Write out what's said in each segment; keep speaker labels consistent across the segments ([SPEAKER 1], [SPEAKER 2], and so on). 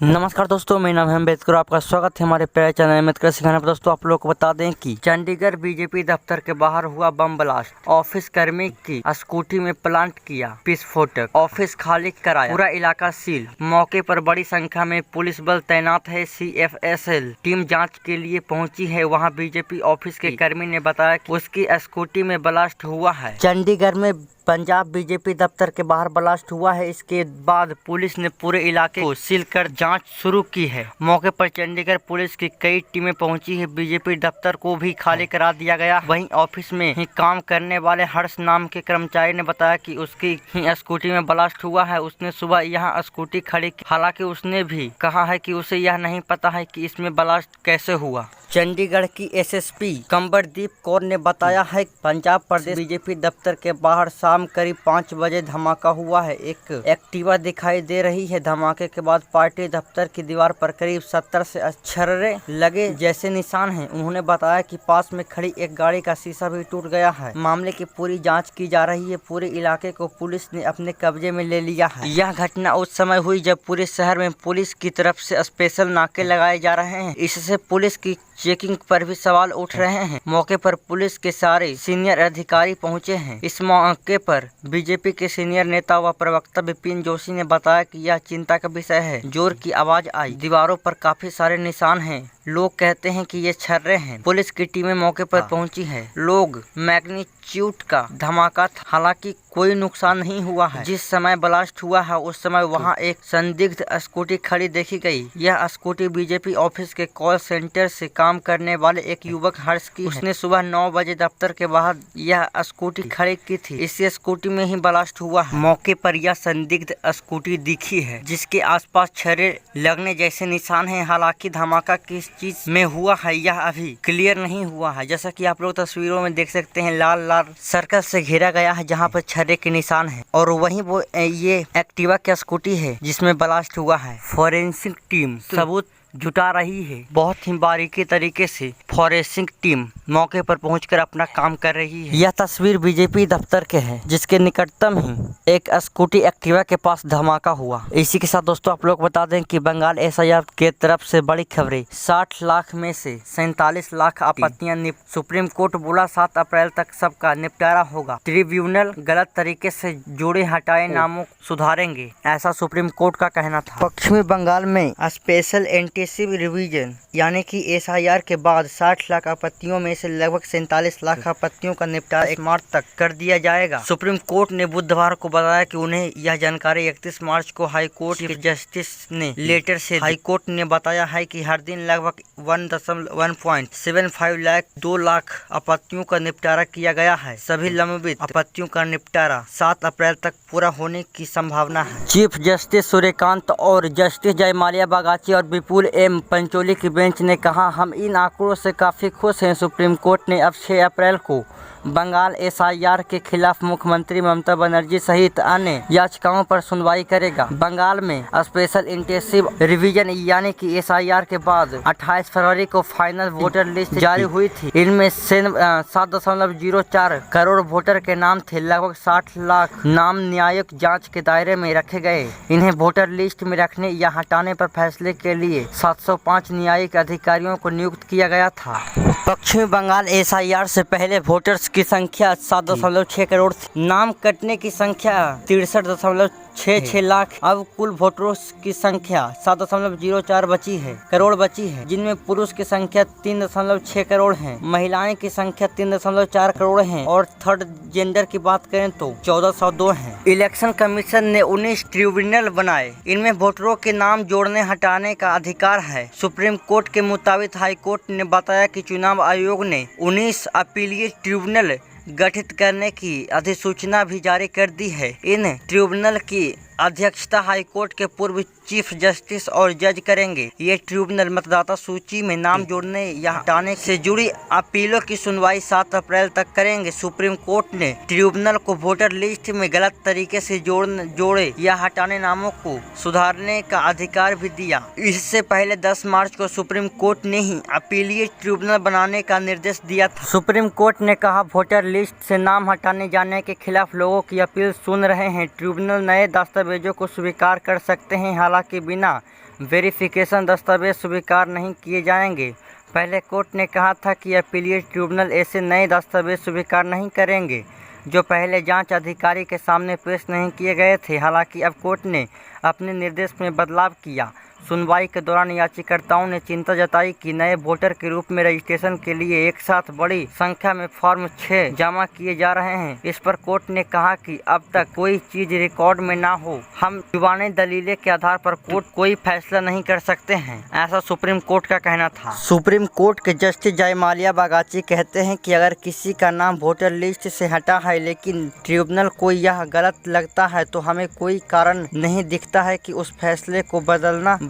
[SPEAKER 1] नमस्कार दोस्तों, मेरा नाम है अम्बेडकर। आपका स्वागत है हमारे प्यारे चैनल अम्बेडकर सिखाने पर। दोस्तों, आप लोगों को बता दें कि चंडीगढ़ बीजेपी दफ्तर के बाहर हुआ बम ब्लास्ट। ऑफिस कर्मी की स्कूटी में प्लांट किया विस्फोटक, ऑफिस खाली कराया, पूरा इलाका सील। मौके पर बड़ी संख्या में पुलिस बल तैनात है। CFSL टीम जाँच के लिए पहुँची है। वहाँ बीजेपी ऑफिस के कर्मी ने बताया कि उसकी स्कूटी में ब्लास्ट हुआ है। चंडीगढ़ में पंजाब बीजेपी दफ्तर के बाहर ब्लास्ट हुआ है। इसके बाद पुलिस ने पूरे इलाके को सील कर जांच शुरू की है। मौके पर चंडीगढ़ पुलिस की कई टीमें पहुंची है। बीजेपी दफ्तर को भी खाली करा दिया गया। वहीं ऑफिस में ही काम करने वाले हर्ष नाम के कर्मचारी ने बताया कि उसकी ही स्कूटी में ब्लास्ट हुआ है। उसने सुबह यहाँ स्कूटी खड़ी की। हालांकि उसने भी कहा है कि उसे यह नहीं पता है कि इसमें ब्लास्ट कैसे हुआ। चंडीगढ़ की SSP कंवरदीप कौर ने बताया है कि पंजाब प्रदेश बीजेपी दफ्तर के बाहर शाम करीब 5 बजे धमाका हुआ है। एक एक्टिवा दिखाई दे रही है। धमाके के बाद पार्टी दफ्तर की दीवार पर करीब 70 से छर्रे लगे जैसे निशान हैं। उन्होंने बताया कि पास में खड़ी एक गाड़ी का शीशा भी टूट गया है। मामले की पूरी जाँच की जा रही है। पूरे इलाके को पुलिस ने अपने कब्जे में ले लिया है। यह घटना उस समय हुई जब पूरे शहर में पुलिस की तरफ से स्पेशल नाके लगाए जा रहे हैं। इससे पुलिस की चेकिंग पर भी सवाल उठ रहे हैं। मौके पर पुलिस के सारे सीनियर अधिकारी पहुंचे हैं। इस मौके पर बीजेपी के सीनियर नेता व प्रवक्ता विपिन जोशी ने बताया कि यह चिंता का विषय है। जोर की आवाज आई। दीवारों पर काफी सारे निशान हैं। लोग कहते हैं कि ये छर्रे हैं। पुलिस की टीमें मौके पर पहुंची है। लोग मैग्नीट्यूड का धमाका था। हालांकि कोई नुकसान नहीं हुआ है। जिस समय ब्लास्ट हुआ है उस समय वहां एक संदिग्ध स्कूटी खड़ी देखी गई। यह स्कूटी बीजेपी ऑफिस के कॉल सेंटर से काम करने वाले एक युवक हर्ष की है। उसने सुबह 9 बजे दफ्तर के बाहर यह स्कूटी खड़ी की थी। इसी स्कूटी में ही ब्लास्ट हुआ है। मौके पर यह संदिग्ध स्कूटी दिखी है जिसके आसपास छर्रे लगने जैसे निशान हैं। हालांकि धमाका किस चीज में हुआ है यह अभी क्लियर नहीं हुआ है। जैसा कि आप लोग तस्वीरों में देख सकते हैं, लाल लाल सर्कल से घेरा गया है जहां पर छर्रे के निशान है। और वहीं वो ये एक्टिवा की स्कूटी है जिसमें ब्लास्ट हुआ है। फॉरेंसिक टीम सबूत जुटा रही है। बहुत ही बारीकी तरीके से फॉरेंसिक टीम मौके पर पहुंचकर अपना काम कर रही है। यह तस्वीर बीजेपी दफ्तर के है जिसके निकटतम ही एक स्कूटी एक्टिवा के पास धमाका हुआ। इसी के साथ दोस्तों आप लोग बता दें कि बंगाल SIR के तरफ से बड़ी खबरें। 60 लाख में से 47 लाख आपत्तियां सुप्रीम कोर्ट बोला 7 अप्रैल तक सबका निपटारा होगा। ट्रिब्यूनल गलत तरीके से जोड़े हटाए नामों सुधारेंगे, ऐसा सुप्रीम कोर्ट का कहना था। पश्चिमी बंगाल में स्पेशल रिवीजन यानी कि SIR के बाद 60 लाख आपत्तियों में से लगभग 47 लाख आपत्तियों का निपटारा 1 मार्च तक कर दिया जाएगा। सुप्रीम कोर्ट ने बुधवार को बताया कि उन्हें यह जानकारी 31 मार्च को हाई कोर्ट के जस्टिस ने लेटर से हाई कोर्ट ने बताया है कि हर दिन लगभग 1.75 लाख 2 लाख आपत्तियों का निपटारा किया गया है। सभी लंबित आपत्तियों का निपटारा 7 अप्रैल तक पूरा होने की संभावना है। चीफ जस्टिस सूर्यकांत और जस्टिस जयमाल्या बागाची और विपुल M पंचोली की बेंच ने कहा, हम इन आंकड़ों से काफी खुश हैं। सुप्रीम कोर्ट ने अब 6 अप्रैल को बंगाल SIR के खिलाफ मुख्यमंत्री ममता बनर्जी सहित अन्य याचिकाओं पर सुनवाई करेगा। बंगाल में स्पेशल इंटेंसिव रिवीजन यानी कि SIR के बाद 28 फरवरी को फाइनल वोटर लिस्ट जारी हुई थी। इनमें 7.04 करोड़ वोटर के नाम थे। लगभग 60 लाख नाम न्यायिक जाँच के दायरे में रखे गए। इन्हें वोटर लिस्ट में रखने या हटाने पर फैसले के लिए 705 न्यायिक अधिकारियों को नियुक्त किया गया था। पश्चिमी बंगाल SIR से पहले वोटर्स की संख्या 7.6 करोड़ थी। नाम कटने की संख्या 63.66 लाख। अब कुल वोटरों की संख्या 7.04 करोड़ बची है, जिनमें पुरुष की संख्या 3.6 करोड़ है, महिलाएं की संख्या 3.4 करोड़ है और थर्ड जेंडर की बात करें तो 1402 है। इलेक्शन कमीशन ने 19 ट्रिब्यूनल बनाए। इनमें वोटरों के नाम जोड़ने हटाने का अधिकार है। सुप्रीम कोर्ट के मुताबिक हाई कोर्ट ने बताया कि चुनाव आयोग ने 19 अपीलीट ट्रिब्यूनल गठित करने की अधिसूचना भी जारी कर दी है। इन ट्रिब्यूनल की अध्यक्षता हाईकोर्ट के पूर्व चीफ जस्टिस और जज करेंगे। ये ट्रिब्यूनल मतदाता सूची में नाम जोड़ने या हटाने से जुड़ी अपीलों की सुनवाई 7 अप्रैल तक करेंगे। सुप्रीम कोर्ट ने ट्रिब्यूनल को वोटर लिस्ट में गलत तरीके से जोड़े या हटाने नामों को सुधारने का अधिकार भी दिया। इससे पहले 10 मार्च को सुप्रीम कोर्ट ने ही अपीलीट ट्रिब्यूनल बनाने का निर्देश दिया था। सुप्रीम कोर्ट ने कहा, वोटर लिस्ट से नाम हटाने जाने के खिलाफ लोगों की अपील सुन रहे हैं। ट्रिब्यूनल नए दस्तावेजों को स्वीकार कर सकते हैं, हालांकि बिना वेरिफिकेशन दस्तावेज स्वीकार नहीं किए जाएंगे। पहले कोर्ट ने कहा था कि अपीलीट ट्रिब्यूनल ऐसे नए दस्तावेज स्वीकार नहीं करेंगे जो पहले जांच अधिकारी के सामने पेश नहीं किए गए थे। हालांकि अब कोर्ट ने अपने निर्देश में बदलाव किया। सुनवाई के दौरान याचिकाकर्ताओं ने चिंता जताई कि नए वोटर के रूप में रजिस्ट्रेशन के लिए एक साथ बड़ी संख्या में फॉर्म 6 जमा किए जा रहे हैं। इस पर कोर्ट ने कहा कि अब तक कोई चीज रिकॉर्ड में ना हो, हम जुबानी दलीलें के आधार पर कोर्ट कोई फैसला नहीं कर सकते हैं, ऐसा सुप्रीम कोर्ट का कहना था। सुप्रीम कोर्ट के जस्टिस जयमाल्या बागाची कहते हैं कि अगर किसी का नाम वोटर लिस्ट से हटा है लेकिन ट्रिब्यूनल को यह गलत लगता है तो हमें कोई कारण नहीं दिखता है कि उस फैसले को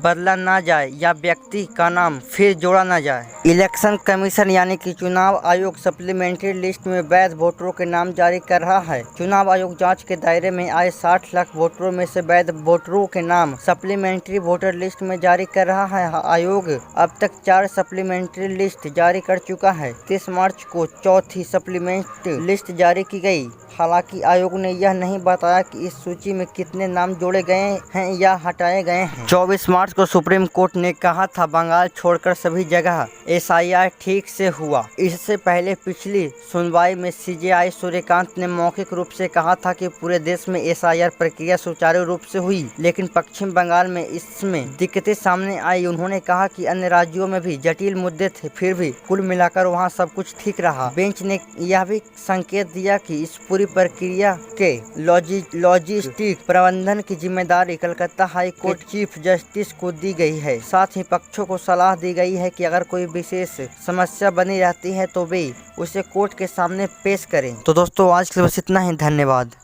[SPEAKER 1] बदला ना जाए या व्यक्ति का नाम फिर जोड़ा ना जाए। इलेक्शन कमीशन यानी कि चुनाव आयोग सप्लीमेंट्री लिस्ट में वैध वोटरों के नाम जारी कर रहा है। चुनाव आयोग जांच के दायरे में आए 60 लाख वोटरों में से वैध वोटरों के नाम सप्लीमेंट्री वोटर लिस्ट में जारी कर रहा है। आयोग अब तक 4 सप्लीमेंट्री लिस्ट जारी कर चुका है। 30 मार्च को चौथी सप्लीमेंट्री लिस्ट जारी की गई। हालांकि आयोग ने यह नहीं बताया कि इस सूची में कितने नाम जोड़े गए हैं या हटाए गए हैं। 24 मार्च को सुप्रीम कोर्ट ने कहा था बंगाल छोड़कर सभी जगह SIR ठीक से हुआ। इससे पहले पिछली सुनवाई में CJI सूर्यकांत ने मौखिक रूप से कहा था कि पूरे देश में SIR प्रक्रिया सुचारू रूप से हुई, लेकिन पश्चिम बंगाल में इसमें दिक्कतें सामने आई। उन्होंने कहा कि अन्य राज्यों में भी जटिल मुद्दे थे, फिर भी कुल मिलाकर वहाँ सब कुछ ठीक रहा। बेंच ने यह भी संकेत दिया कि इस पूरी प्रक्रिया के लॉजिस्टिक प्रबंधन की जिम्मेदारी Calcutta high court chief justice को दी गई है। साथ ही पक्षों को सलाह दी गई है कि अगर कोई विशेष समस्या बनी रहती है तो वे उसे कोर्ट के सामने पेश करें। तो दोस्तों आज के लिए बस इतना ही। धन्यवाद।